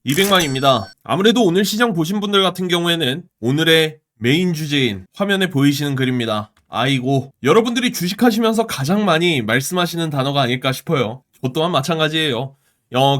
200만입니다. 아무래도 오늘 시장 보신 분들 같은 경우에는 오늘의 메인 주제인 화면에 보이시는 글입니다. 아이고, 여러분들이 주식하시면서 가장 많이 말씀하시는 단어가 아닐까 싶어요. 저 또한 마찬가지예요.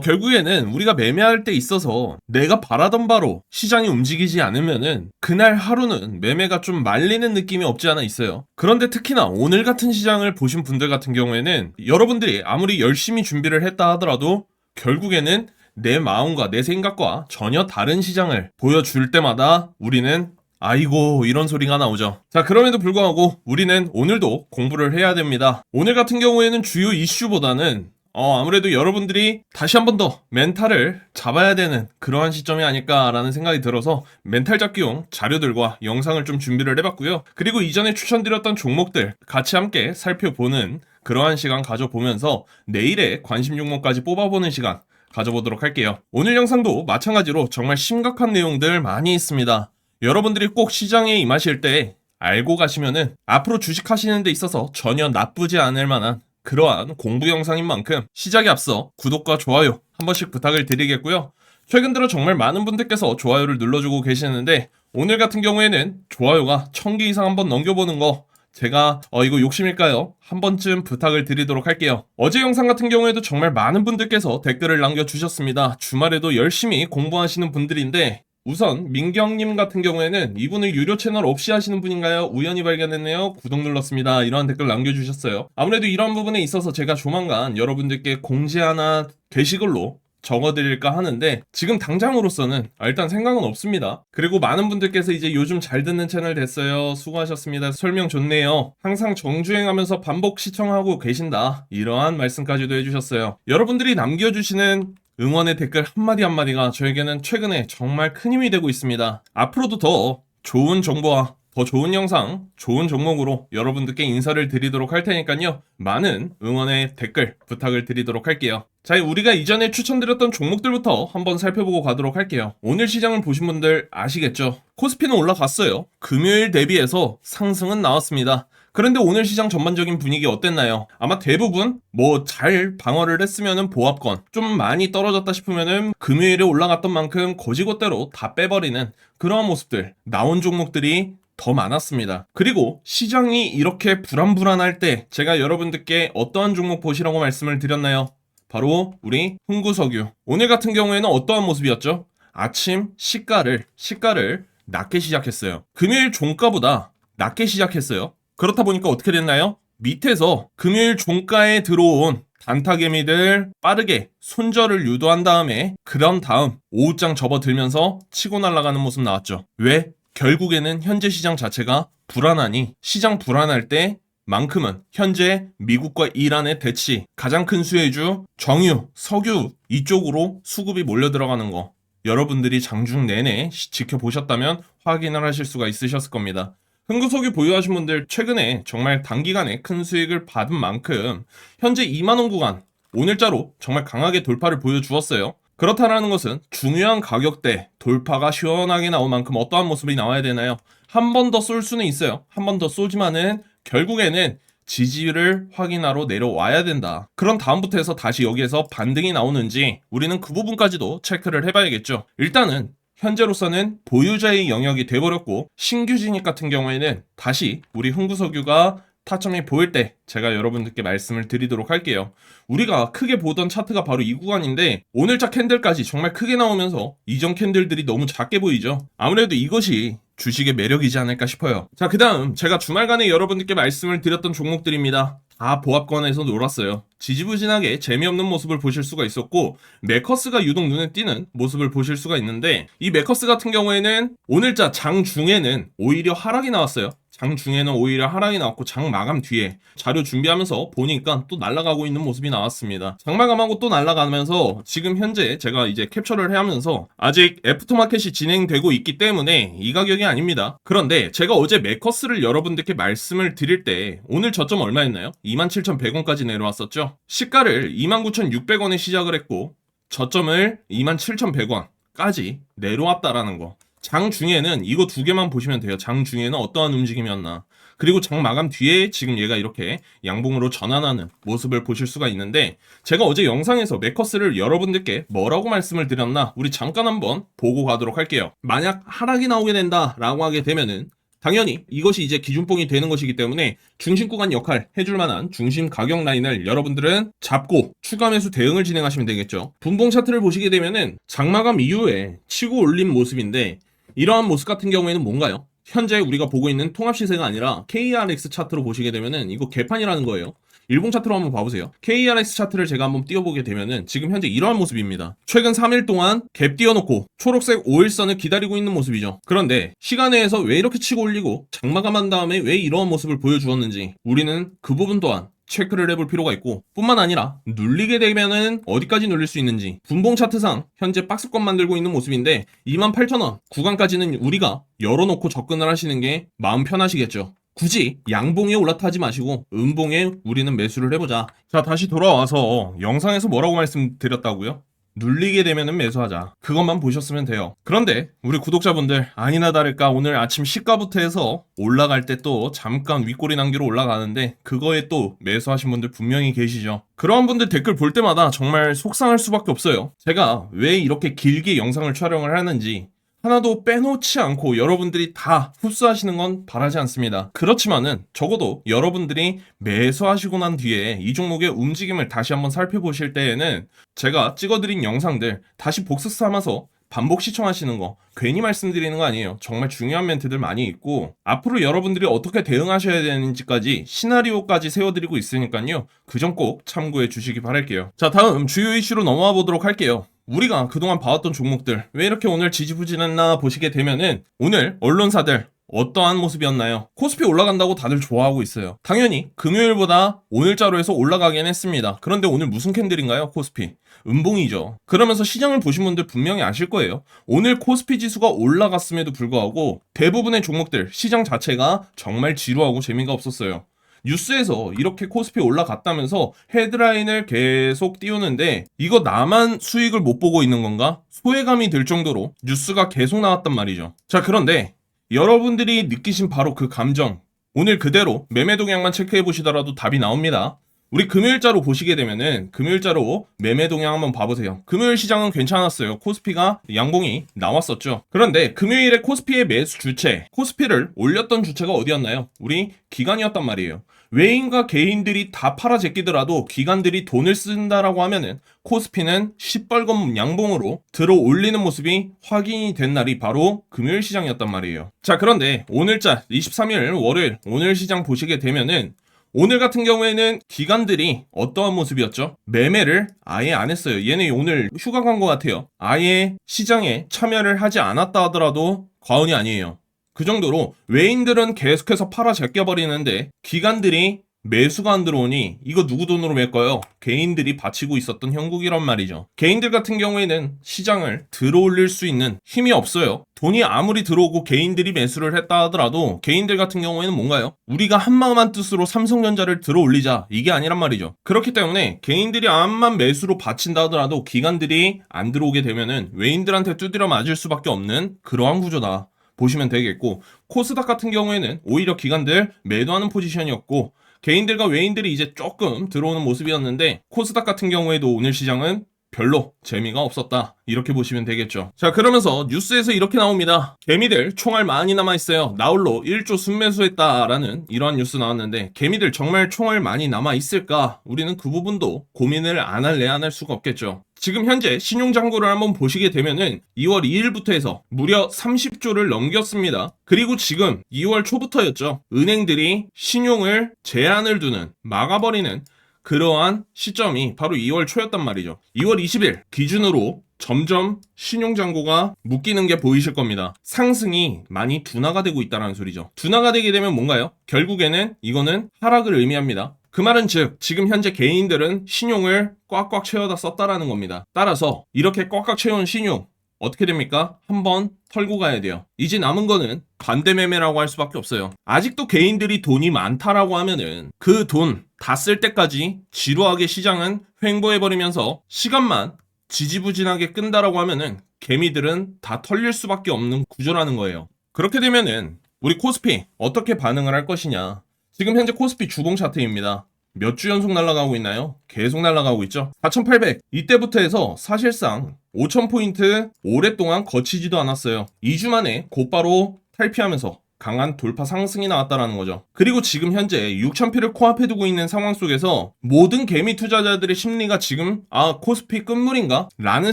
결국에는 우리가 매매할 때 있어서 내가 바라던 바로 시장이 움직이지 않으면은 그날 하루는 매매가 좀 말리는 느낌이 없지 않아 있어요. 그런데 특히나 오늘 같은 시장을 보신 분들 같은 경우에는 여러분들이 아무리 열심히 준비를 했다 하더라도 결국에는 내 마음과 내 생각과 전혀 다른 시장을 보여줄 때마다 우리는 아이고 이런 소리가 나오죠. 자, 그럼에도 불구하고 우리는 오늘도 공부를 해야 됩니다. 오늘 같은 경우에는 주요 이슈보다는 아무래도 여러분들이 다시 한 번 더 멘탈을 잡아야 되는 그러한 시점이 아닐까라는 생각이 들어서 멘탈 잡기용 자료들과 영상을 좀 준비를 해봤고요. 그리고 이전에 추천드렸던 종목들 같이 함께 살펴보는 그러한 시간 가져보면서 내일의 관심 종목까지 뽑아보는 시간 가져보도록 할게요. 오늘 영상도 마찬가지로 정말 심각한 내용들 많이 있습니다. 여러분들이 꼭 시장에 임하실 때 알고 가시면은 앞으로 주식하시는 데 있어서 전혀 나쁘지 않을 만한 그러한 공부 영상인 만큼 시작에 앞서 구독과 좋아요 한 번씩 부탁을 드리겠고요. 최근 들어 정말 많은 분들께서 좋아요를 눌러주고 계시는데 오늘 같은 경우에는 좋아요가 1000개 이상 한번 넘겨보는 거 제가 이거 욕심일까요? 한 번쯤 부탁을 드리도록 할게요. 어제 영상 같은 경우에도 정말 많은 분들께서 댓글을 남겨주셨습니다. 주말에도 열심히 공부하시는 분들인데 우선 민경님 같은 경우에는 이분을 유료 채널 없이 하시는 분인가요? 우연히 발견했네요. 구독 눌렀습니다. 이러한 댓글 남겨주셨어요. 아무래도 이런 부분에 있어서 제가 조만간 여러분들께 공지 하나 게시글로 적어드릴까 하는데 지금 당장으로서는 일단 생각은 없습니다. 그리고 많은 분들께서 이제 요즘 잘 듣는 채널 됐어요. 수고하셨습니다. 설명 좋네요. 항상 정주행하면서 반복 시청하고 계신다. 이러한 말씀까지도 해주셨어요. 여러분들이 남겨주시는 응원의 댓글 한마디 한마디가 저에게는 최근에 정말 큰 힘이 되고 있습니다. 앞으로도 더 좋은 정보와 더 좋은 영상, 좋은 종목으로 여러분들께 인사를 드리도록 할 테니까요. 많은 응원의 댓글 부탁을 드리도록 할게요. 자, 우리가 이전에 추천드렸던 종목들부터 한번 살펴보고 가도록 할게요. 오늘 시장을 보신 분들 아시겠죠? 코스피는 올라갔어요. 금요일 대비해서 상승은 나왔습니다. 그런데 오늘 시장 전반적인 분위기 어땠나요? 아마 대부분 잘 방어를 했으면은 보합권 좀 많이 떨어졌다 싶으면은 금요일에 올라갔던 만큼 거지것대로 다 빼버리는 그러한 모습들 나온 종목들이 더 많았습니다. 그리고 시장이 이렇게 불안불안할 때 제가 여러분들께 어떠한 종목 보시라고 말씀을 드렸나요? 바로 우리 흥구석유. 오늘 같은 경우에는 어떠한 모습이었죠? 아침 시가를 낮게 시작했어요. 금요일 종가보다 낮게 시작했어요. 그렇다 보니까 어떻게 됐나요? 밑에서 금요일 종가에 들어온 단타개미들 빠르게 손절을 유도한 다음에 그런 다음 오후장 접어들면서 치고 날아가는 모습 나왔죠. 왜? 결국에는 현재 시장 자체가 불안하니 시장 불안할 때 만큼은 현재 미국과 이란의 대치 가장 큰 수혜주 정유, 석유 이쪽으로 수급이 몰려 들어가는 거 여러분들이 장중 내내 지켜보셨다면 확인을 하실 수가 있으셨을 겁니다. 흥구석유 보유하신 분들 최근에 정말 단기간에 큰 수익을 받은 만큼 현재 2만원 구간 오늘자로 정말 강하게 돌파를 보여주었어요. 그렇다는 것은 중요한 가격대 돌파가 시원하게 나온 만큼 어떠한 모습이 나와야 되나요? 한 번 더 쏠 수는 있어요. 한 번 더 쏘지만은 결국에는 지지를 확인하러 내려와야 된다. 그런 다음부터 해서 다시 여기에서 반등이 나오는지 우리는 그 부분까지도 체크를 해봐야겠죠. 일단은 현재로서는 보유자의 영역이 돼버렸고 신규 진입 같은 경우에는 다시 우리 흥구석유가 타점이 보일 때 제가 여러분들께 말씀을 드리도록 할게요. 우리가 크게 보던 차트가 바로 이 구간인데 오늘자 캔들까지 정말 크게 나오면서 이전 캔들들이 너무 작게 보이죠. 아무래도 이것이 주식의 매력이지 않을까 싶어요. 자, 그 다음 제가 주말간에 여러분들께 말씀을 드렸던 종목들입니다. 다 보합권에서 놀았어요. 지지부진하게 재미없는 모습을 보실 수가 있었고 메커스가 유독 눈에 띄는 모습을 보실 수가 있는데 이 메커스 같은 경우에는 오늘자 장중에는 오히려 하락이 나왔어요. 장중에는 오히려 하락이 나왔고 장 마감 뒤에 자료 준비하면서 보니까 또 날아가고 있는 모습이 나왔습니다. 장 마감하고 또 날아가면서 지금 현재 제가 이제 캡처를 하면서 아직 애프터마켓이 진행되고 있기 때문에 이 가격이 아닙니다. 그런데 제가 어제 메커스를 여러분들께 말씀을 드릴 때 오늘 저점 얼마였나요? 27,100원까지 내려왔었죠. 시가를 29,600원에 시작을 했고 저점을 27,100원까지 내려왔다라는 거. 장 중에는 이거 두 개만 보시면 돼요. 장 중에는 어떠한 움직임이었나. 그리고 장 마감 뒤에 지금 얘가 이렇게 양봉으로 전환하는 모습을 보실 수가 있는데, 제가 어제 영상에서 매커스를 여러분들께 뭐라고 말씀을 드렸나 우리 잠깐 한번 보고 가도록 할게요. 만약 하락이 나오게 된다라고 하게 되면은 당연히 이것이 이제 기준봉이 되는 것이기 때문에 중심 구간 역할 해줄 만한 중심 가격 라인을 여러분들은 잡고 추가 매수 대응을 진행하시면 되겠죠. 분봉 차트를 보시게 되면은 장마감 이후에 치고 올린 모습인데, 이러한 모습 같은 경우에는 뭔가요? 현재 우리가 보고 있는 통합 시세가 아니라 KRX 차트로 보시게 되면은 이거 개판이라는 거예요. 일봉 차트로 한번 봐보세요. KRX 차트를 제가 한번 띄워보게 되면은 지금 현재 이러한 모습입니다. 최근 3일 동안 갭 띄워놓고 초록색 5일선을 기다리고 있는 모습이죠. 그런데 시간에서 왜 이렇게 치고 올리고 장마감한 다음에 왜 이러한 모습을 보여주었는지 우리는 그 부분 또한 체크를 해볼 필요가 있고, 뿐만 아니라 눌리게 되면은 어디까지 눌릴 수 있는지, 분봉 차트상 현재 박스권 만들고 있는 모습인데 28,000원 구간까지는 우리가 열어놓고 접근을 하시는 게 마음 편하시겠죠. 굳이 양봉에 올라타지 마시고 음봉에 우리는 매수를 해보자. 자, 다시 돌아와서 영상에서 뭐라고 말씀드렸다고요? 눌리게 되면은 매수하자. 그것만 보셨으면 돼요. 그런데 우리 구독자분들 아니나 다를까 오늘 아침 시가부터 해서 올라갈 때 또 잠깐 윗꼬리 남기로 올라가는데 그거에 또 매수하신 분들 분명히 계시죠. 그런 분들 댓글 볼 때마다 정말 속상할 수밖에 없어요. 제가 왜 이렇게 길게 영상을 촬영을 하는지 하나도 빼놓지 않고 여러분들이 다 흡수하시는 건 바라지 않습니다. 그렇지만은 적어도 여러분들이 매수하시고 난 뒤에 이 종목의 움직임을 다시 한번 살펴보실 때에는 제가 찍어드린 영상들 다시 복습 삼아서 반복 시청하시는 거 괜히 말씀드리는 거 아니에요. 정말 중요한 멘트들 많이 있고 앞으로 여러분들이 어떻게 대응하셔야 되는지까지 시나리오까지 세워드리고 있으니까요. 그 점 꼭 참고해 주시기 바랄게요. 자, 다음 주요 이슈로 넘어가 보도록 할게요. 우리가 그동안 봐왔던 종목들 왜 이렇게 오늘 지지부진했나 보시게 되면은 오늘 언론사들 어떠한 모습이었나요? 코스피 올라간다고 다들 좋아하고 있어요. 당연히 금요일보다 오늘자로 해서 올라가긴 했습니다. 그런데 오늘 무슨 캔들인가요? 코스피 음봉이죠. 그러면서 시장을 보신 분들 분명히 아실 거예요. 오늘 코스피 지수가 올라갔음에도 불구하고 대부분의 종목들 시장 자체가 정말 지루하고 재미가 없었어요. 뉴스에서 이렇게 코스피 올라갔다면서 헤드라인을 계속 띄우는데 이거 나만 수익을 못 보고 있는 건가? 소외감이 들 정도로 뉴스가 계속 나왔단 말이죠. 자, 그런데 여러분들이 느끼신 바로 그 감정, 오늘 그대로 매매 동향만 체크해 보시더라도 답이 나옵니다. 우리 금요일자로 보시게 되면은 금요일자로 매매 동향 한번 봐보세요. 금요일 시장은 괜찮았어요. 코스피가 양봉이 나왔었죠. 그런데 금요일에 코스피의 매수 주체, 코스피를 올렸던 주체가 어디였나요? 우리 기관이었단 말이에요. 외인과 개인들이 다 팔아 제끼더라도 기관들이 돈을 쓴다라고 하면은 코스피는 시뻘건 양봉으로 들어 올리는 모습이 확인이 된 날이 바로 금요일 시장이었단 말이에요. 자, 그런데 오늘자 23일 월요일 오늘 시장 보시게 되면은 오늘 같은 경우에는 기관들이 어떠한 모습이었죠? 매매를 아예 안 했어요. 얘네 오늘 휴가 간 것 같아요. 아예 시장에 참여를 하지 않았다 하더라도 과언이 아니에요. 그 정도로 외인들은 계속해서 팔아 제껴버리는데 기관들이 매수가 안 들어오니 이거 누구 돈으로 맬까요? 개인들이 바치고 있었던 형국이란 말이죠. 개인들 같은 경우에는 시장을 들어올릴 수 있는 힘이 없어요. 돈이 아무리 들어오고 개인들이 매수를 했다 하더라도 개인들 같은 경우에는 뭔가요? 우리가 한마음 한뜻으로 삼성전자를 들어올리자 이게 아니란 말이죠. 그렇기 때문에 개인들이 암만 매수로 바친다 하더라도 기관들이 안 들어오게 되면은 외인들한테 두드려 맞을 수밖에 없는 그러한 구조다 보시면 되겠고, 코스닥 같은 경우에는 오히려 기관들 매도하는 포지션이었고 개인들과 외인들이 이제 조금 들어오는 모습이었는데 코스닥 같은 경우에도 오늘 시장은 별로 재미가 없었다 이렇게 보시면 되겠죠. 자, 그러면서 뉴스에서 이렇게 나옵니다. 개미들 총알 많이 남아있어요. 나홀로 1조 순매수했다라는 이러한 뉴스 나왔는데 개미들 정말 총알 많이 남아있을까? 우리는 그 부분도 고민을 안 할래 안 할 수가 없겠죠. 지금 현재 신용잔고를 한번 보시게 되면은 2월 2일부터 해서 무려 30조를 넘겼습니다. 그리고 지금 2월 초부터였죠. 은행들이 신용을 제한을 두는, 막아버리는 그러한 시점이 바로 2월 초였단 말이죠. 2월 20일 기준으로 점점 신용잔고가 묶이는 게 보이실 겁니다. 상승이 많이 둔화가 되고 있다는 소리죠. 둔화가 되게 되면 뭔가요? 결국에는 이거는 하락을 의미합니다. 그 말은 즉 지금 현재 개인들은 신용을 꽉꽉 채워다 썼다라는 겁니다. 따라서 이렇게 꽉꽉 채운 신용 어떻게 됩니까? 한번 털고 가야 돼요. 이제 남은 거는 반대 매매라고 할 수밖에 없어요. 아직도 개인들이 돈이 많다라고 하면은 그 돈 다 쓸 때까지 지루하게 시장은 횡보해버리면서 시간만 지지부진하게 끈다라고 하면은 개미들은 다 털릴 수밖에 없는 구조라는 거예요. 그렇게 되면은 우리 코스피 어떻게 반응을 할 것이냐. 지금 현재 코스피 주봉 차트입니다. 몇 주 연속 날아가고 있나요? 계속 날아가고 있죠. 4,800 이때부터 해서 사실상 5,000포인트 오랫동안 거치지도 않았어요. 2주 만에 곧바로 탈피하면서 강한 돌파 상승이 나왔다라는 거죠. 그리고 지금 현재 6,000피를 코앞에 두고 있는 상황 속에서 모든 개미 투자자들의 심리가 지금 코스피 끝물인가? 라는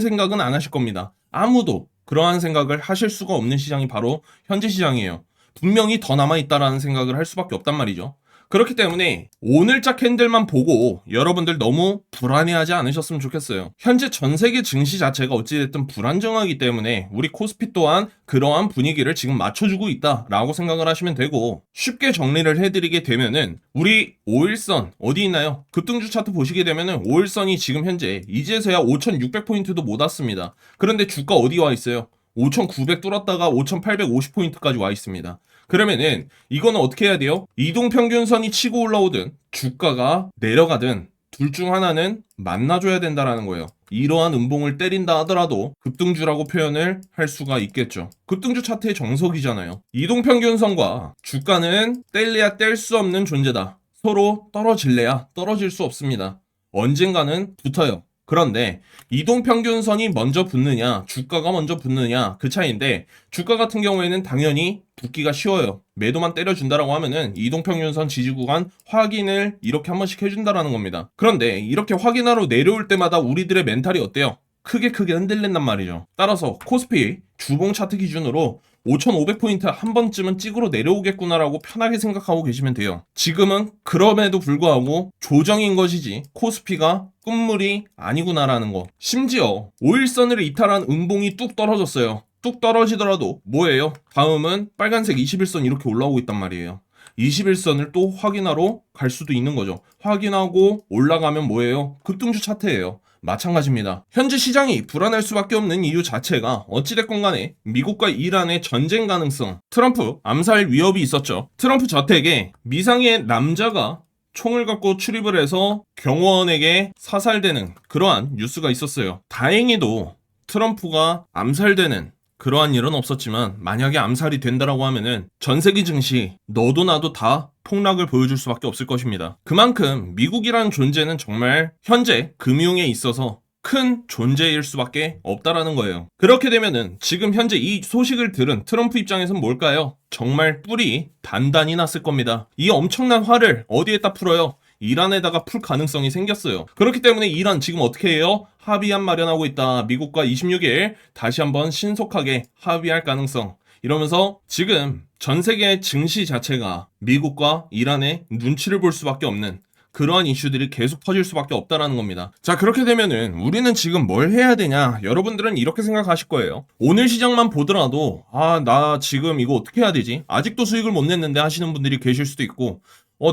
생각은 안 하실 겁니다. 아무도 그러한 생각을 하실 수가 없는 시장이 바로 현재 시장이에요. 분명히 더 남아있다라는 생각을 할 수밖에 없단 말이죠. 그렇기 때문에 오늘자 캔들만 보고 여러분들 너무 불안해하지 않으셨으면 좋겠어요. 현재 전 세계 증시 자체가 어찌됐든 불안정하기 때문에 우리 코스피 또한 그러한 분위기를 지금 맞춰주고 있다라고 생각을 하시면 되고, 쉽게 정리를 해드리게 되면은 우리 5일선 어디 있나요? 급등주 차트 보시게 되면은 5일선이 지금 현재 이제서야 5,600포인트도 못 왔습니다. 그런데 주가 어디 와 있어요? 5,900 뚫었다가 5,850포인트까지 와 있습니다. 그러면은 이거는 어떻게 해야 돼요? 이동평균선이 치고 올라오든 주가가 내려가든 둘 중 하나는 만나줘야 된다라는 거예요. 이러한 음봉을 때린다 하더라도 급등주라고 표현을 할 수가 있겠죠. 급등주 차트의 정석이잖아요. 이동평균선과 주가는 뗄래야 뗄 수 없는 존재다. 서로 떨어질래야 떨어질 수 없습니다. 언젠가는 붙어요. 그런데 이동평균선이 먼저 붙느냐 주가가 먼저 붙느냐 그 차이인데, 주가 같은 경우에는 당연히 붙기가 쉬워요. 매도만 때려준다라고 하면은 이동평균선 지지구간 확인을 이렇게 한 번씩 해준다라는 겁니다. 그런데 이렇게 확인하러 내려올 때마다 우리들의 멘탈이 어때요? 크게 흔들린단 말이죠. 따라서 코스피 주봉 차트 기준으로 5,500포인트 한 번쯤은 찍으러 내려오겠구나라고 편하게 생각하고 계시면 돼요. 지금은 그럼에도 불구하고 조정인 것이지 코스피가 끝물이 아니구나라는 거. 심지어 5일선을 이탈한 음봉이 뚝 떨어졌어요. 뚝 떨어지더라도 뭐예요? 다음은 빨간색 21선 이렇게 올라오고 있단 말이에요. 21선을 또 확인하러 갈 수도 있는 거죠. 확인하고 올라가면 뭐예요? 급등주 차트예요. 마찬가지입니다. 현재 시장이 불안할 수밖에 없는 이유 자체가 어찌됐건 간에 미국과 이란의 전쟁 가능성, 트럼프 암살 위협이 있었죠. 트럼프 저택에 미상의 남자가 총을 갖고 출입을 해서 경호원에게 사살되는 그러한 뉴스가 있었어요. 다행히도 트럼프가 암살되는 그러한 일은 없었지만, 만약에 암살이 된다라고 하면은 전 세계 증시 너도 나도 다 폭락을 보여줄 수밖에 없을 것입니다. 그만큼 미국이라는 존재는 정말 현재 금융에 있어서 큰 존재일 수밖에 없다라는 거예요. 그렇게 되면은 지금 현재 이 소식을 들은 트럼프 입장에서는 뭘까요? 정말 뿔이 단단히 났을 겁니다. 이 엄청난 화를 어디에다 풀어요? 이란에다가 풀 가능성이 생겼어요. 그렇기 때문에 이란 지금 어떻게 해요? 합의안 마련하고 있다. 미국과 26일 다시 한번 신속하게 합의할 가능성. 이러면서 지금 전 세계 증시 자체가 미국과 이란의 눈치를 볼 수밖에 없는 그러한 이슈들이 계속 터질 수밖에 없다라는 겁니다. 자, 그렇게 되면은 우리는 지금 뭘 해야 되냐? 여러분들은 이렇게 생각하실 거예요. 오늘 시장만 보더라도 나 지금 이거 어떻게 해야 되지? 아직도 수익을 못 냈는데 하시는 분들이 계실 수도 있고,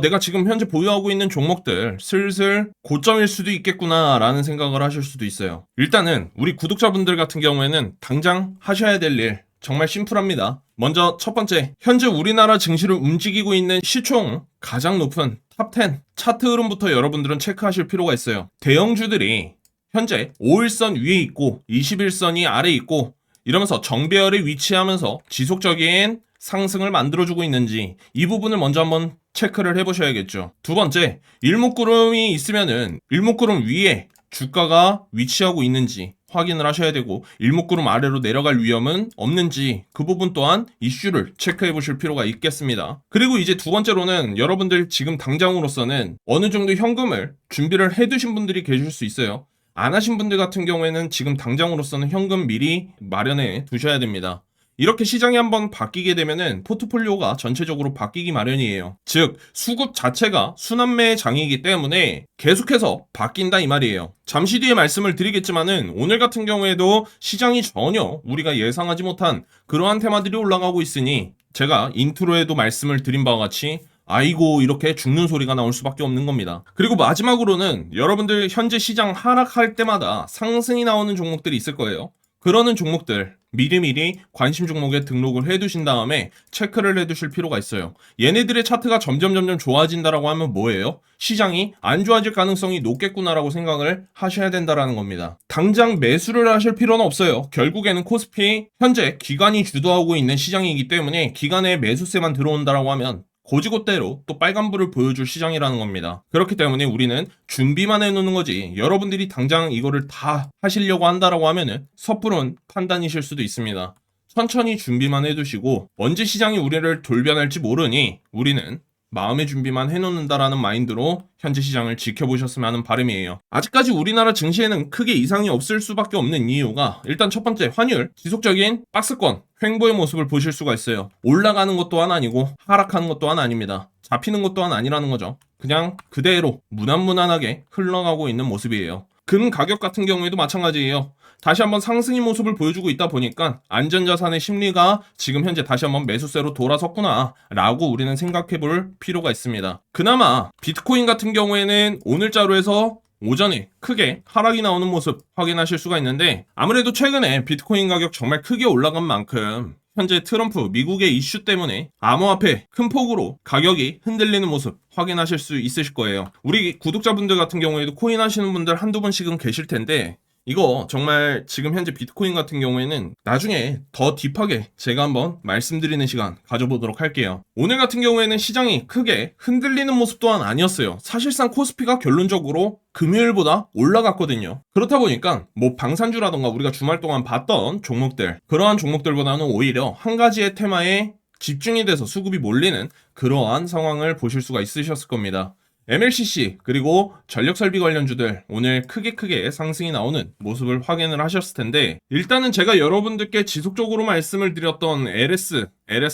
내가 지금 현재 보유하고 있는 종목들 슬슬 고점일 수도 있겠구나 라는 생각을 하실 수도 있어요. 일단은 우리 구독자분들 같은 경우에는 당장 하셔야 될 일 정말 심플합니다. 먼저 첫 번째, 현재 우리나라 증시를 움직이고 있는 시총 가장 높은 탑10 차트 흐름부터 여러분들은 체크하실 필요가 있어요. 대형주들이 현재 5일선 위에 있고 21선이 아래에 있고 이러면서 정배열에 위치하면서 지속적인 상승을 만들어주고 있는지 이 부분을 먼저 한번 체크를 해보셔야겠죠. 두 번째, 일목구름이 있으면은 일목구름 위에 주가가 위치하고 있는지 확인을 하셔야 되고, 일목구름 아래로 내려갈 위험은 없는지 그 부분 또한 이슈를 체크해 보실 필요가 있겠습니다. 그리고 이제 두 번째로는 여러분들 지금 당장으로서는 어느 정도 현금을 준비를 해 두신 분들이 계실 수 있어요. 안 하신 분들 같은 경우에는 지금 당장으로서는 현금 미리 마련해 두셔야 됩니다. 이렇게 시장이 한번 바뀌게 되면은 포트폴리오가 전체적으로 바뀌기 마련이에요. 즉 수급 자체가 순환매의 장이기 때문에 계속해서 바뀐다 이 말이에요. 잠시 뒤에 말씀을 드리겠지만은 오늘 같은 경우에도 시장이 전혀 우리가 예상하지 못한 그러한 테마들이 올라가고 있으니, 제가 인트로에도 말씀을 드린 바와 같이 아이고 이렇게 죽는 소리가 나올 수밖에 없는 겁니다. 그리고 마지막으로는 여러분들 현재 시장 하락할 때마다 상승이 나오는 종목들이 있을 거예요. 그러는 종목들 미리미리 관심 종목에 등록을 해두신 다음에 체크를 해두실 필요가 있어요. 얘네들의 차트가 점점 좋아진다라고 하면 뭐예요? 시장이 안 좋아질 가능성이 높겠구나라고 생각을 하셔야 된다라는 겁니다. 당장 매수를 하실 필요는 없어요. 결국에는 코스피 현재 기관이 주도하고 있는 시장이기 때문에 기관의 매수세만 들어온다라고 하면 고지고대로 또 빨간불을 보여줄 시장이라는 겁니다. 그렇기 때문에 우리는 준비만 해놓는 거지 여러분들이 당장 이거를 다 하시려고 한다라고 하면은 섣부른 판단이실 수도 있습니다. 천천히 준비만 해두시고 언제 시장이 우리를 돌변할지 모르니 우리는 마음의 준비만 해놓는다라는 마인드로 현재 시장을 지켜보셨으면 하는 바람이에요. 아직까지 우리나라 증시에는 크게 이상이 없을 수밖에 없는 이유가 일단 첫 번째 환율, 지속적인 박스권, 횡보의 모습을 보실 수가 있어요. 올라가는 것 또한 아니고 하락하는 것 또한 아닙니다. 잡히는 것 또한 아니라는 거죠. 그냥 그대로 무난무난하게 흘러가고 있는 모습이에요. 금 가격 같은 경우에도 마찬가지예요. 다시 한번 상승의 모습을 보여주고 있다 보니까 안전자산의 심리가 지금 현재 다시 한번 매수세로 돌아섰구나 라고 우리는 생각해 볼 필요가 있습니다. 그나마 비트코인 같은 경우에는 오늘자로 해서 오전에 크게 하락이 나오는 모습 확인하실 수가 있는데 아무래도 최근에 비트코인 가격 정말 크게 올라간 만큼 현재 트럼프 미국의 이슈 때문에 암호화폐 큰 폭으로 가격이 흔들리는 모습 확인하실 수 있으실 거예요. 우리 구독자분들 같은 경우에도 코인 하시는 분들 한두 분씩은 계실 텐데 이거 정말 지금 현재 비트코인 같은 경우에는 나중에 더 딥하게 제가 한번 말씀드리는 시간 가져보도록 할게요. 오늘 같은 경우에는 시장이 크게 흔들리는 모습 또한 아니었어요. 사실상 코스피가 결론적으로 금요일보다 올라갔거든요. 그렇다 보니까 뭐 방산주라던가 우리가 주말 동안 봤던 종목들 그러한 종목들보다는 오히려 한 가지의 테마에 집중이 돼서 수급이 몰리는 그러한 상황을 보실 수가 있으셨을 겁니다. MLCC 그리고 전력설비 관련주들 오늘 크게 상승이 나오는 모습을 확인을 하셨을 텐데 일단은 제가 여러분들께 지속적으로 말씀을 드렸던 LS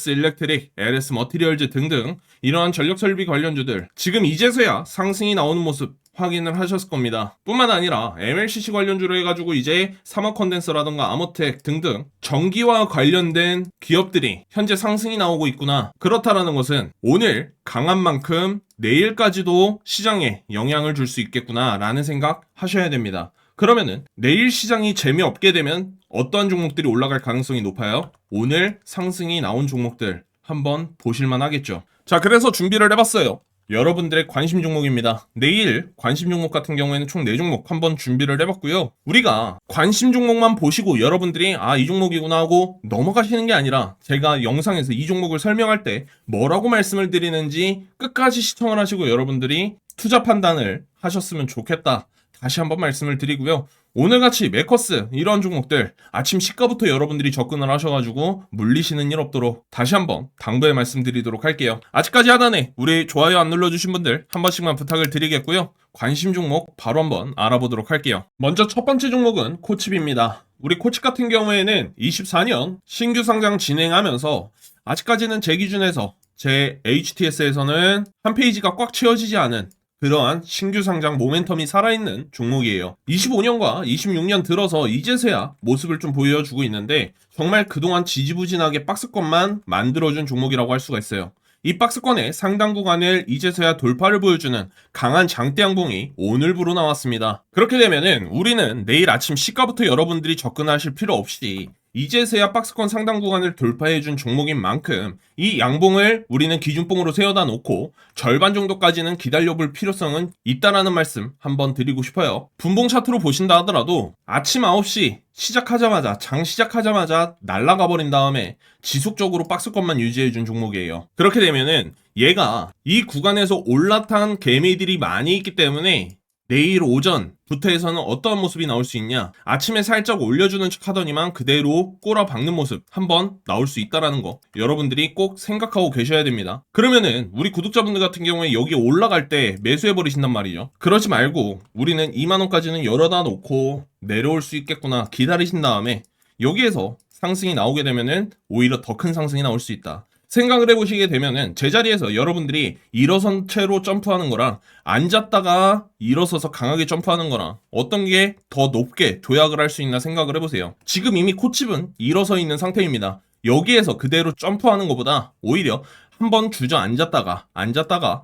일렉트릭, LS 머티리얼즈 등등 이러한 전력설비 관련주들 지금 이제서야 상승이 나오는 모습 확인을 하셨을 겁니다. 뿐만 아니라 MLCC 관련주로 해가지고 이제 사막 컨덴서라던가 아모텍 등등 전기와 관련된 기업들이 현재 상승이 나오고 있구나. 그렇다라는 것은 오늘 강한 만큼 내일까지도 시장에 영향을 줄 수 있겠구나 라는 생각 하셔야 됩니다. 그러면은 내일 시장이 재미없게 되면 어떠한 종목들이 올라갈 가능성이 높아요? 오늘 상승이 나온 종목들 한번 보실만 하겠죠. 자, 그래서 준비를 해봤어요. 여러분들의 관심 종목입니다. 내일 관심 종목 같은 경우에는 총 4종목 한번 준비를 해봤고요. 우리가 관심 종목만 보시고 여러분들이 이 종목이구나 하고 넘어가시는 게 아니라 제가 영상에서 이 종목을 설명할 때 뭐라고 말씀을 드리는지 끝까지 시청을 하시고 여러분들이 투자 판단을 하셨으면 좋겠다. 다시 한번 말씀을 드리고요. 오늘같이 메커스 이런 종목들 아침 시가부터 여러분들이 접근을 하셔가지고 물리시는 일 없도록 다시 한번 당부의 말씀드리도록 할게요. 아직까지 하단에 우리 좋아요 안 눌러주신 분들 한 번씩만 부탁을 드리겠고요. 관심 종목 바로 한번 알아보도록 할게요. 먼저 첫 번째 종목은 코칩입니다. 우리 코칩 같은 경우에는 24년 신규 상장 진행하면서 아직까지는 제 기준에서 제 HTS에서는 한 페이지가 꽉 채워지지 않은 그러한 신규 상장 모멘텀이 살아있는 종목이에요. 25년과 26년 들어서 이제서야 모습을 좀 보여주고 있는데 정말 그동안 지지부진하게 박스권만 만들어준 종목이라고 할 수가 있어요. 이 박스권의 상당 구간을 이제서야 돌파를 보여주는 강한 장대 양봉이 오늘부로 나왔습니다. 그렇게 되면은 우리는 내일 아침 시가부터 여러분들이 접근하실 필요 없이 이제서야 박스권 상당 구간을 돌파해준 종목인 만큼 이 양봉을 우리는 기준봉으로 세워다 놓고 절반 정도까지는 기다려볼 필요성은 있다라는 말씀 한번 드리고 싶어요. 분봉 차트로 보신다 하더라도 아침 9시 시작하자마자 장 시작하자마자 날아가 버린 다음에 지속적으로 박스권만 유지해준 종목이에요. 그렇게 되면은 얘가 이 구간에서 올라탄 개미들이 많이 있기 때문에 내일 오전부터 해서는 어떠한 모습이 나올 수 있냐, 아침에 살짝 올려주는 척 하더니만 그대로 꼬라박는 모습 한번 나올 수 있다라는 거 여러분들이 꼭 생각하고 계셔야 됩니다. 그러면은 우리 구독자분들 같은 경우에 여기 올라갈 때 매수해버리신단 말이죠. 그러지 말고 우리는 2만원까지는 열어다 놓고 내려올 수 있겠구나 기다리신 다음에 여기에서 상승이 나오게 되면은 오히려 더 큰 상승이 나올 수 있다 생각을 해보시게 되면은 제자리에서 여러분들이 일어선 채로 점프하는 거랑 앉았다가 일어서서 강하게 점프하는 거랑 어떤 게 더 높게 도약을 할 수 있나 생각을 해보세요. 지금 이미 코칩은 일어서 있는 상태입니다. 여기에서 그대로 점프하는 것보다 오히려 한번 주저앉았다가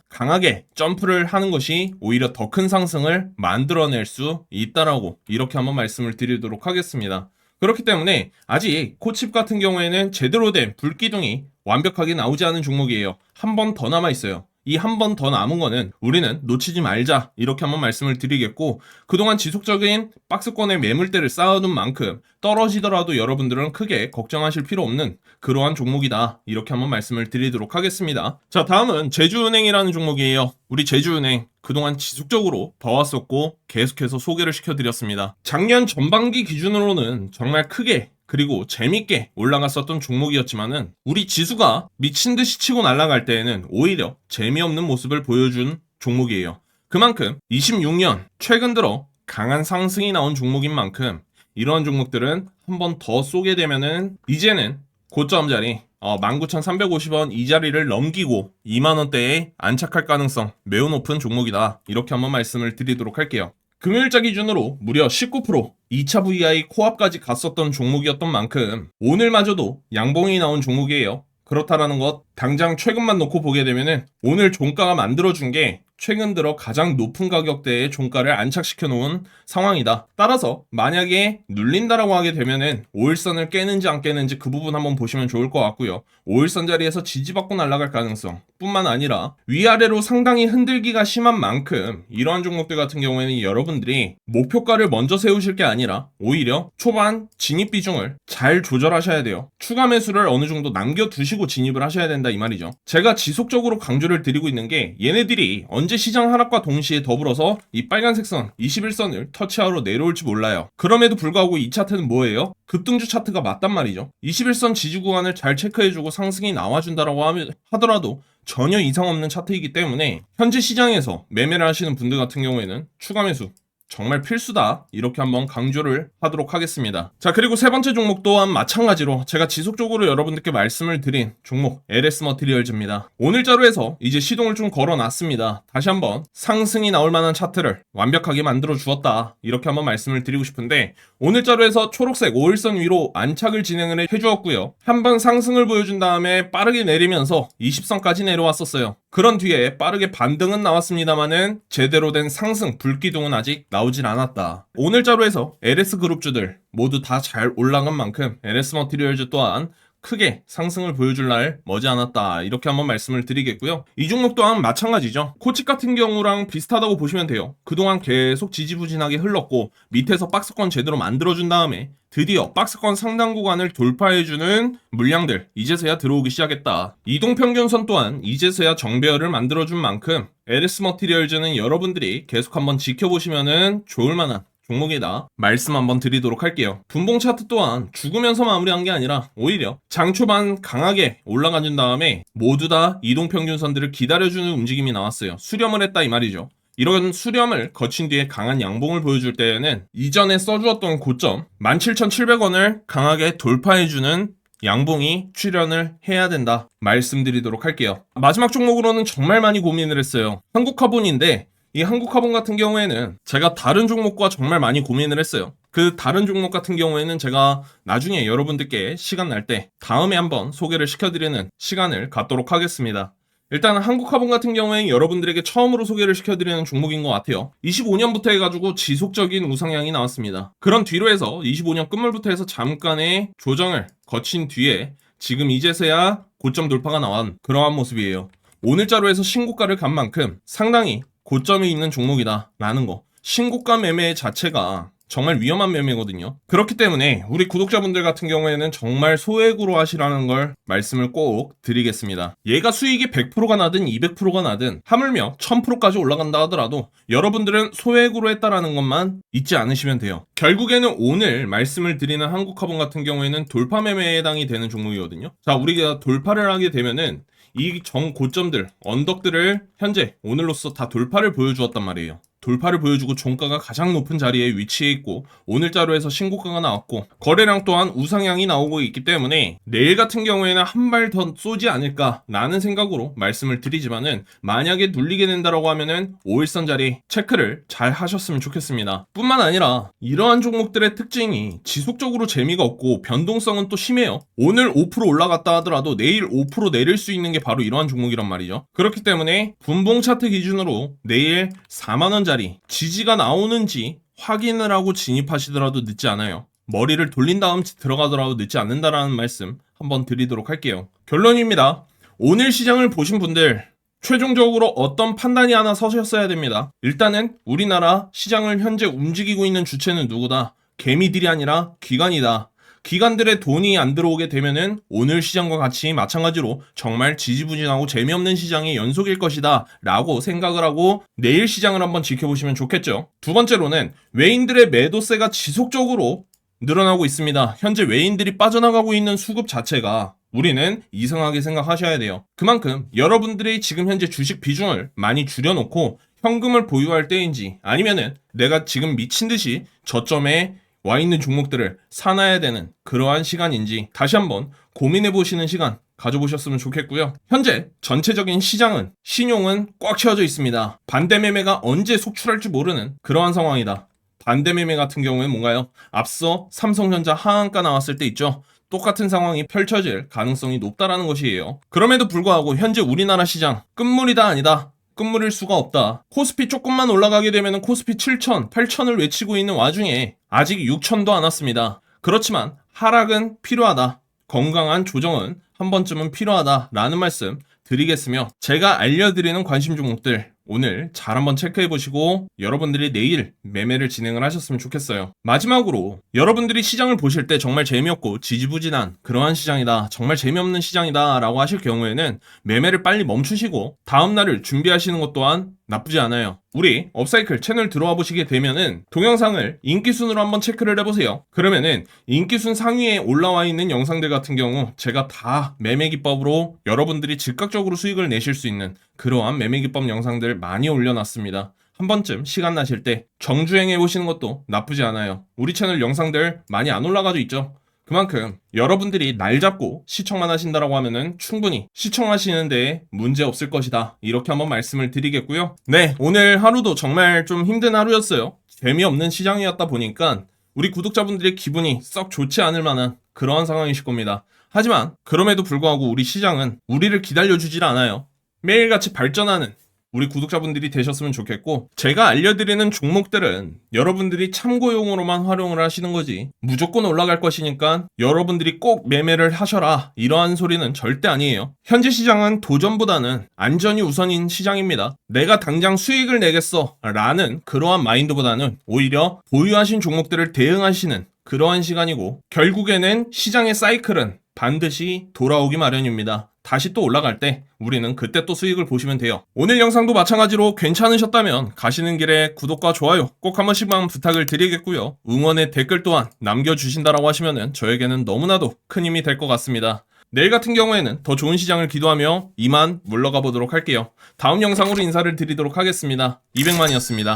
강하게 점프를 하는 것이 오히려 더 큰 상승을 만들어낼 수 있다라고 이렇게 한번 말씀을 드리도록 하겠습니다. 그렇기 때문에 아직 코칩 같은 경우에는 제대로 된 불기둥이 완벽하게 나오지 않은 종목이에요. 한 번 더 남아 있어요. 이 한 번 더 남은 거는 우리는 놓치지 말자 이렇게 한번 말씀을 드리겠고, 그동안 지속적인 박스권의 매물대를 쌓아둔 만큼 떨어지더라도 여러분들은 크게 걱정하실 필요 없는 그러한 종목이다 이렇게 한번 말씀을 드리도록 하겠습니다. 자, 다음은 제주은행이라는 종목이에요. 우리 제주은행 그동안 지속적으로 봐왔었고 계속해서 소개를 시켜드렸습니다. 작년 전반기 기준으로는 정말 크게 그리고 재밌게 올라갔었던 종목이었지만은 우리 지수가 미친듯이 치고 날아갈 때에는 오히려 재미없는 모습을 보여준 종목이에요. 그만큼 26년 최근 들어 강한 상승이 나온 종목인 만큼 이러한 종목들은 한 번 더 쏘게 되면은 이제는 고점 자리 19,350원 이 자리를 넘기고 2만원대에 안착할 가능성 매우 높은 종목이다 이렇게 한번 말씀을 드리도록 할게요. 금요일자 기준으로 무려 19% 2차 VI 코앞까지 갔었던 종목이었던 만큼 오늘마저도 양봉이 나온 종목이에요. 그렇다라는 것 당장 최근만 놓고 보게 되면은 오늘 종가가 만들어준 게 최근 들어 가장 높은 가격대의 종가를 안착시켜 놓은 상황이다. 따라서 만약에 눌린다라고 하게 되면은 5일선을 깨는지 안 깨는지 그 부분 한번 보시면 좋을 것 같고요. 5일선 자리에서 지지받고 날아갈 가능성 뿐만 아니라 위아래로 상당히 흔들기가 심한 만큼 이러한 종목들 같은 경우에는 여러분들이 목표가를 먼저 세우실 게 아니라 오히려 초반 진입 비중을 잘 조절하셔야 돼요. 추가 매수를 어느 정도 남겨두시고 진입을 하셔야 된다 이 말이죠. 제가 지속적으로 강조를 드리고 있는 게 얘네들이 언제 시장 하락과 동시에 더불어서 이 빨간색 선 21선을 터치하러 내려올지 몰라요. 그럼에도 불구하고 이 차트는 뭐예요? 급등주 차트가 맞단 말이죠. 21선 지지 구간을 잘 체크해주고 상승이 나와준다라고 하더라도 전혀 이상 없는 차트이기 때문에 현재 시장에서 매매를 하시는 분들 같은 경우에는 추가 매수 정말 필수다 이렇게 한번 강조를 하도록 하겠습니다. 자, 그리고 세 번째 종목 또한 마찬가지로 제가 지속적으로 여러분들께 말씀을 드린 종목 LS 머티리얼즈입니다. 오늘자로 해서 이제 시동을 좀 걸어놨습니다. 다시 한번 상승이 나올 만한 차트를 완벽하게 만들어 주었다 이렇게 한번 말씀을 드리고 싶은데, 오늘자로 해서 초록색 5일선 위로 안착을 진행을 해주었고요. 한번 상승을 보여준 다음에 빠르게 내리면서 20선까지 내려왔었어요. 그런 뒤에 빠르게 반등은 나왔습니다만은 제대로 된 상승 불기둥은 아직 나오진 않았다. 오늘자로 해서 LS 그룹주들 모두 다 잘 올라간 만큼 LS 머티리얼즈 또한 크게 상승을 보여줄 날 머지않았다 이렇게 한번 말씀을 드리겠고요. 이 종목 또한 마찬가지죠. 코치 같은 경우랑 비슷하다고 보시면 돼요. 그동안 계속 지지부진하게 흘렀고 밑에서 박스권 제대로 만들어준 다음에 드디어 박스권 상단 구간을 돌파해주는 물량들 이제서야 들어오기 시작했다. 이동평균선 또한 이제서야 정배열을 만들어준 만큼 LS 머티리얼즈는 여러분들이 계속 한번 지켜보시면은 좋을 만한 종목이다 말씀 한번 드리도록 할게요. 분봉 차트 또한 죽으면서 마무리한 게 아니라 오히려 장 초반 강하게 올라가준 다음에 모두 다 이동평균선들을 기다려주는 움직임이 나왔어요. 수렴을 했다 이 말이죠. 이런 수렴을 거친 뒤에 강한 양봉을 보여줄 때에는 이전에 써주었던 고점 17,700원을 강하게 돌파해주는 양봉이 출현을 해야 된다 말씀드리도록 할게요. 마지막 종목으로는 정말 많이 고민을 했어요. 한국카본인데 이 한국카본 같은 경우에는 제가 다른 종목과 정말 많이 고민을 했어요. 그 다른 종목 같은 경우에는 제가 나중에 여러분들께 시간 날 때 다음에 한번 소개를 시켜드리는 시간을 갖도록 하겠습니다. 일단 한국카본 같은 경우에는 여러분들에게 처음으로 소개를 시켜드리는 종목인 것 같아요. 25년부터 해가지고 지속적인 우상향이 나왔습니다. 그런 뒤로 해서 25년 끝물부터 해서 잠깐의 조정을 거친 뒤에 지금 이제서야 고점 돌파가 나온 그러한 모습이에요. 오늘자로 해서 신고가를 간 만큼 상당히 고점이 있는 종목이다 라는 거. 신고가 매매 자체가 정말 위험한 매매거든요. 그렇기 때문에 우리 구독자분들 같은 경우에는 정말 소액으로 하시라는 걸 말씀을 꼭 드리겠습니다. 얘가 수익이 100%가 나든 200%가 나든 하물며 1000%까지 올라간다 하더라도 여러분들은 소액으로 했다라는 것만 잊지 않으시면 돼요. 결국에는 오늘 말씀을 드리는 한국카본 같은 경우에는 돌파 매매에 해당이 되는 종목이거든요. 자, 우리가 돌파를 하게 되면은 이 정고점들, 언덕들을 현재 오늘로써 다 돌파를 보여주었단 말이에요. 돌파를 보여주고 종가가 가장 높은 자리에 위치해 있고 오늘자로 해서 신고가가 나왔고 거래량 또한 우상향이 나오고 있기 때문에 내일 같은 경우에는 한 발 더 쏘지 않을까 라는 생각으로 말씀을 드리지만은, 만약에 눌리게 된다라고 하면은 5일선 자리 체크를 잘 하셨으면 좋겠습니다. 뿐만 아니라 이러한 종목들의 특징이 지속적으로 재미가 없고 변동성은 또 심해요. 오늘 5% 올라갔다 하더라도 내일 5% 내릴 수 있는 게 바로 이러한 종목이란 말이죠. 그렇기 때문에 분봉 차트 기준으로 내일 4만원 자리 지지가 나오는지 확인을 하고 진입하시더라도 늦지 않아요. 머리를 돌린 다음 들어가더라도 늦지 않는다라는 말씀 한번 드리도록 할게요. 결론입니다. 오늘 시장을 보신 분들 최종적으로 어떤 판단이 하나 서셨어야 됩니다. 일단은 우리나라 시장을 현재 움직이고 있는 주체는 누구다? 개미들이 아니라 기관이다. 기관들의 돈이 안 들어오게 되면은 오늘 시장과 같이 마찬가지로 정말 지지부진하고 재미없는 시장의 연속일 것이다 라고 생각을 하고 내일 시장을 한번 지켜보시면 좋겠죠. 두 번째로는 외인들의 매도세가 지속적으로 늘어나고 있습니다. 현재 외인들이 빠져나가고 있는 수급 자체가 우리는 이상하게 생각하셔야 돼요. 그만큼 여러분들이 지금 현재 주식 비중을 많이 줄여놓고 현금을 보유할 때인지 아니면은 내가 지금 미친 듯이 저점에 와 있는 종목들을 사놔야 되는 그러한 시간인지 다시 한번 고민해 보시는 시간 가져보셨으면 좋겠고요. 현재 전체적인 시장은 신용은 꽉 채워져 있습니다. 반대 매매가 언제 속출할지 모르는 그러한 상황이다. 반대 매매 같은 경우에는 뭔가요? 앞서 삼성전자 하한가 나왔을 때 있죠. 똑같은 상황이 펼쳐질 가능성이 높다라는 것이에요. 그럼에도 불구하고 현재 우리나라 시장 끝물이다 아니다. 끝물일 수가 없다. 코스피 조금만 올라가게 되면 코스피 7천, 8천을 외치고 있는 와중에 아직 6천도 안 왔습니다. 그렇지만 하락은 필요하다. 건강한 조정은 한 번쯤은 필요하다라는 말씀 드리겠으며 제가 알려드리는 관심 종목들 오늘 잘 한번 체크해 보시고 여러분들이 내일 매매를 진행을 하셨으면 좋겠어요. 마지막으로 여러분들이 시장을 보실 때 정말 재미없고 지지부진한 그러한 시장이다, 정말 재미없는 시장이다 라고 하실 경우에는 매매를 빨리 멈추시고 다음날을 준비하시는 것 또한 나쁘지 않아요. 우리 업사이클 채널 들어와 보시게 되면은 동영상을 인기순으로 한번 체크를 해보세요. 그러면은 인기순 상위에 올라와 있는 영상들 같은 경우 제가 다 매매 기법으로 여러분들이 즉각적으로 수익을 내실 수 있는 그러한 매매 기법 영상들 많이 올려놨습니다. 한 번쯤 시간 나실 때 정주행해 보시는 것도 나쁘지 않아요. 우리 채널 영상들 많이 안 올라가져 있죠. 그만큼 여러분들이 날 잡고 시청만 하신다라고 하면은 충분히 시청하시는 데 문제 없을 것이다. 이렇게 한번 말씀을 드리겠고요. 네, 오늘 하루도 정말 좀 힘든 하루였어요. 재미없는 시장이었다 보니까 우리 구독자분들의 기분이 썩 좋지 않을 만한 그러한 상황이실 겁니다. 하지만 그럼에도 불구하고 우리 시장은 우리를 기다려주질 않아요. 매일같이 발전하는 우리 구독자분들이 되셨으면 좋겠고 제가 알려드리는 종목들은 여러분들이 참고용으로만 활용을 하시는 거지 무조건 올라갈 것이니까 여러분들이 꼭 매매를 하셔라 이러한 소리는 절대 아니에요. 현재 시장은 도전보다는 안전이 우선인 시장입니다. 내가 당장 수익을 내겠어 라는 그러한 마인드보다는 오히려 보유하신 종목들을 대응하시는 그러한 시간이고 결국에는 시장의 사이클은 반드시 돌아오기 마련입니다. 다시 또 올라갈 때 우리는 그때 또 수익을 보시면 돼요. 오늘 영상도 마찬가지로 괜찮으셨다면 가시는 길에 구독과 좋아요 꼭 한 번씩만 부탁을 드리겠고요. 응원의 댓글 또한 남겨주신다라고 하시면 저에게는 너무나도 큰 힘이 될 것 같습니다. 내일 같은 경우에는 더 좋은 시장을 기도하며 이만 물러가 보도록 할게요. 다음 영상으로 인사를 드리도록 하겠습니다. 200만이었습니다.